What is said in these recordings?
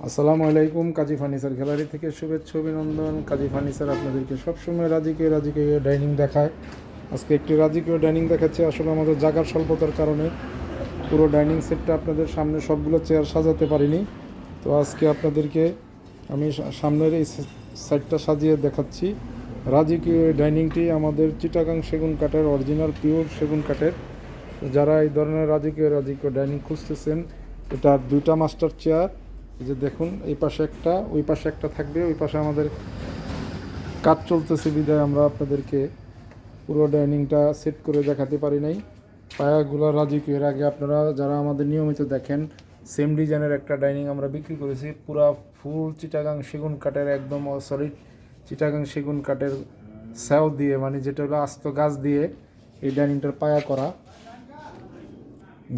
আসসালামু আলাইকুম। কাজী furniture gallery থেকে শুভেচ্ছা অভিনন্দন। কাজী ফার্নিচার আপনাদেরকে সবসময় রাজকীয় ডাইনিং দেখায়। আজকে একটি রাজকীয় ডাইনিং দেখাচ্ছে। আসলে আমাদের জায়গার স্বল্পতার কারণে পুরো ডাইনিং সেটটা আপনাদের সামনে সবগুলো চেয়ার সাজাতে পারিনি। তো আজকে আপনাদেরকে আমি সামনের এই সাইডটা সাজিয়ে দেখাচ্ছি। রাজকীয় ডাইনিংটি আমাদের চিটাগাং সেগুন কাঠের, অরিজিনাল পিওর সেগুন কাঠের। যারা এই ধরনের রাজকীয় ডাইনিং খুঁজতেছেন, এটার দুইটা মাস্টার চেয়ার, এই যে দেখুন, এই পাশে একটা, ওই পাশে একটা থাকবে। ওই পাশে আমাদের কাজ চলতেছে বিধায় আমরা আপনাদেরকে পুরো ডাইনিংটা সেট করে দেখাতে পারি নাই। পায়াগুলো রাজকীয়। এর আগে আপনারা যারা আমাদের নিয়মিত দেখেন, সেম ডিজাইনের একটা ডাইনিং আমরা বিক্রি করেছি, পুরা ফুল চিটাগাং সেগুন কাঠের, একদম সলিড চিটাগাং সেগুন কাঠের স্যাও দিয়ে, মানে যেটা হলো আস্ত গাছ দিয়ে এই ডাইনিংটার পায়া করা।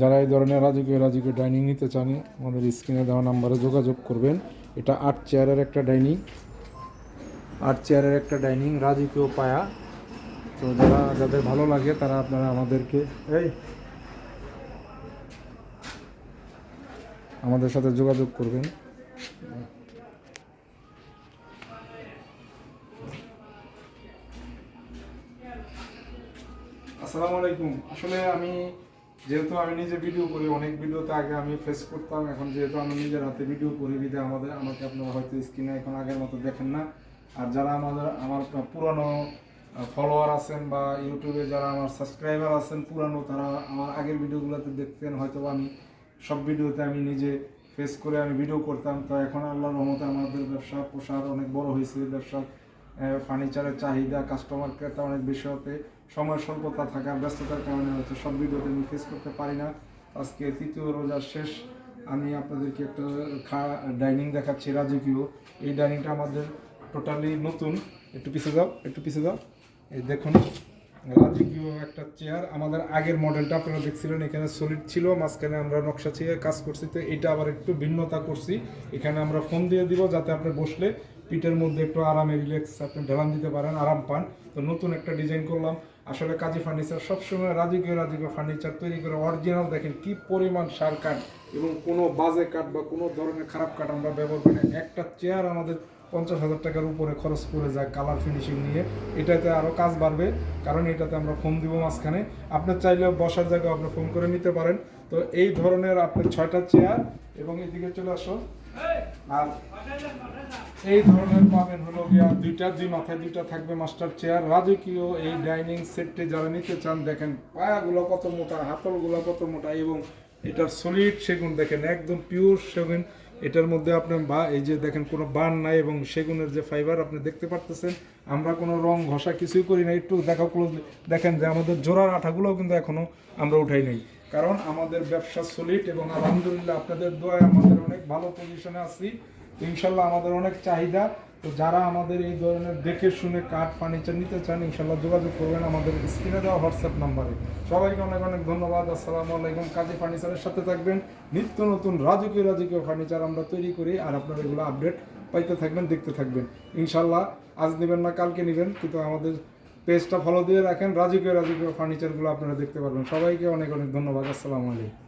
যারা এই ধরনের রাজকীয় ডাইনিং নিতে চান, আমাদের স্ক্রিনে দেওয়া নাম্বারে যোগাযোগ করবেন। এটা 8 চেয়ারের একটা ডাইনিং, 8 চেয়ারের একটা ডাইনিং, রাজকীয় পায়া। তো যাদের ভালো লাগে তারা আপনারা আমাদের সাথে যোগাযোগ করবেন। আসসালামু আলাইকুম। আসলে যেহেতু আমি নিজে ভিডিও করি, অনেক ভিডিওতে আগে আমি ফেস করতাম, এখন যেহেতু আমি নিজের হাতে ভিডিও করি বিধে আমাকে আপনারা হয়তো স্ক্রিনে এখন আগের মতো দেখেন না। আর যারা আমার পুরানো ফলোয়ার আছেন বা ইউটিউবে যারা আমার সাবস্ক্রাইবার আছেন পুরানো, তারা আমার আগের ভিডিওগুলোতে দেখতেন হয়তো। আমি সব ভিডিওতে আমি নিজে ফেস করে আমি ভিডিও করতাম। তো এখন আল্লাহর রহমতে আমাদের ব্যবসা প্রসার অনেক বড় হয়েছে। ব্যবসা ফার্নিচারের চাহিদা, কাস্টমার ক্রেতা অনেক বেশি হতে, সময় স্বল্পতা থাকার ব্যস্ততার কারণে হয়তো সব ভিডিওতে আমি ফেস করতে পারি না। আজকে তৃতীয় রোজার শেষ, আমি আপনাদেরকে একটা ডাইনিং দেখাচ্ছি রাজকীয়। এই ডাইনিংটা আমাদের টোটালি নতুন। একটু পিছিয়ে যাও। এই দেখুন, রাজকীয় একটা চেয়ার। আমাদের আগের মডেলটা আপনারা দেখছিলেন, এখানে সলিড ছিল, মাঝখানে আমরা নকশা ছিঁড়ে কাজ করছি। তো এটা আবার একটু ভিন্নতা করছি। এখানে আমরা ফোম দিয়ে দিব যাতে আপনি বসলে পিঠের মধ্যে একটু আরামে রিল্যাক্স আপনি ঢেলান দিতে পারেন, আরাম পান। তো নতুন একটা ডিজাইন করলাম। আসলে কাজী ফার্নিচার সবসময় রাজকীয় ফার্নিচার তৈরি করে অরিজিনাল। দেখেন কি পরিমাণ সার কাঠ, এবং কোনো বাজে কাঠ বা কোনো ধরনের খারাপ কাঠ আমরা ব্যবহার করি না। একটা চেয়ার আমাদের 50,000 টাকার উপরে খরচ পড়ে যায় কালার ফিনিশিং নিয়ে। এটাতে আরও কাজ বাড়বে, কারণ এটাতে আমরা ফোম দিব মাঝখানে। আপনার চাইলে বসার জায়গায় আপনি ফোম করে নিতে পারেন। তো এই ধরনের আপনার 6টা চেয়ার, এবং এদিকে চলে আসো। আর এই ধরনের পাবেন হলো গিয়া দুই মাথায় দুইটা থাকবে মাস্টার চেয়ার। রাজকীয় এই ডাইনিং সেটটি যারা নিতে চান, দেখেন পায়াগুলো কত মোটা, হাতলগুলো কত মোটা, এবং এটার সলিড সেগুন দেখেন, একদম পিওর সেগুন। এটার মধ্যে আপনার এই যে দেখেন কোনো বান নাই, এবং সেগুনের যে ফাইবার আপনি দেখতে পারতেছেন, আমরা কোনো রং ঘষা কিছুই করি না। একটু দেখাও ক্লোজলি, দেখেন যে আমাদের জোড়ার আঠাগুলোও কিন্তু এখনও আমরা উঠাই নাই, কারণ আমাদের ব্যবসা সলিড। এবং আলহামদুলিল্লাহ আপনাদের দোয়ায় আমাদের অনেক ভালো পজিশনে আছি। ইনশাল্লাহ আমাদের অনেক চাহিদা। তো যারা আমাদের এই ধরনের দেখে শুনে কাঠ ফার্নিচার নিতে চান, ইনশাল্লাহ যোগাযোগ করবেন আমাদের স্ক্রিনে দেওয়া হোয়াটসঅ্যাপ নাম্বারে। সবাইকে অনেক অনেক ধন্যবাদ। আসসালামু আলাইকুম। কাজী ফার্নিচারের সাথে থাকবেন। নিত্য নতুন রাজকীয় ফার্নিচার আমরা তৈরি করি, আর আপনারা এগুলো আপডেট পাইতে থাকবেন, দেখতে থাকবেন। ইনশাল্লাহ আজ নেবেন না কালকে নেবেন, কিন্তু আমাদের পেজটা ফলো দিয়ে রাখেন। রাজকীয় ফার্নিচারগুলো আপনারা দেখতে পারবেন। সবাইকে অনেক অনেক ধন্যবাদ। আসসালামু আলাইকুম।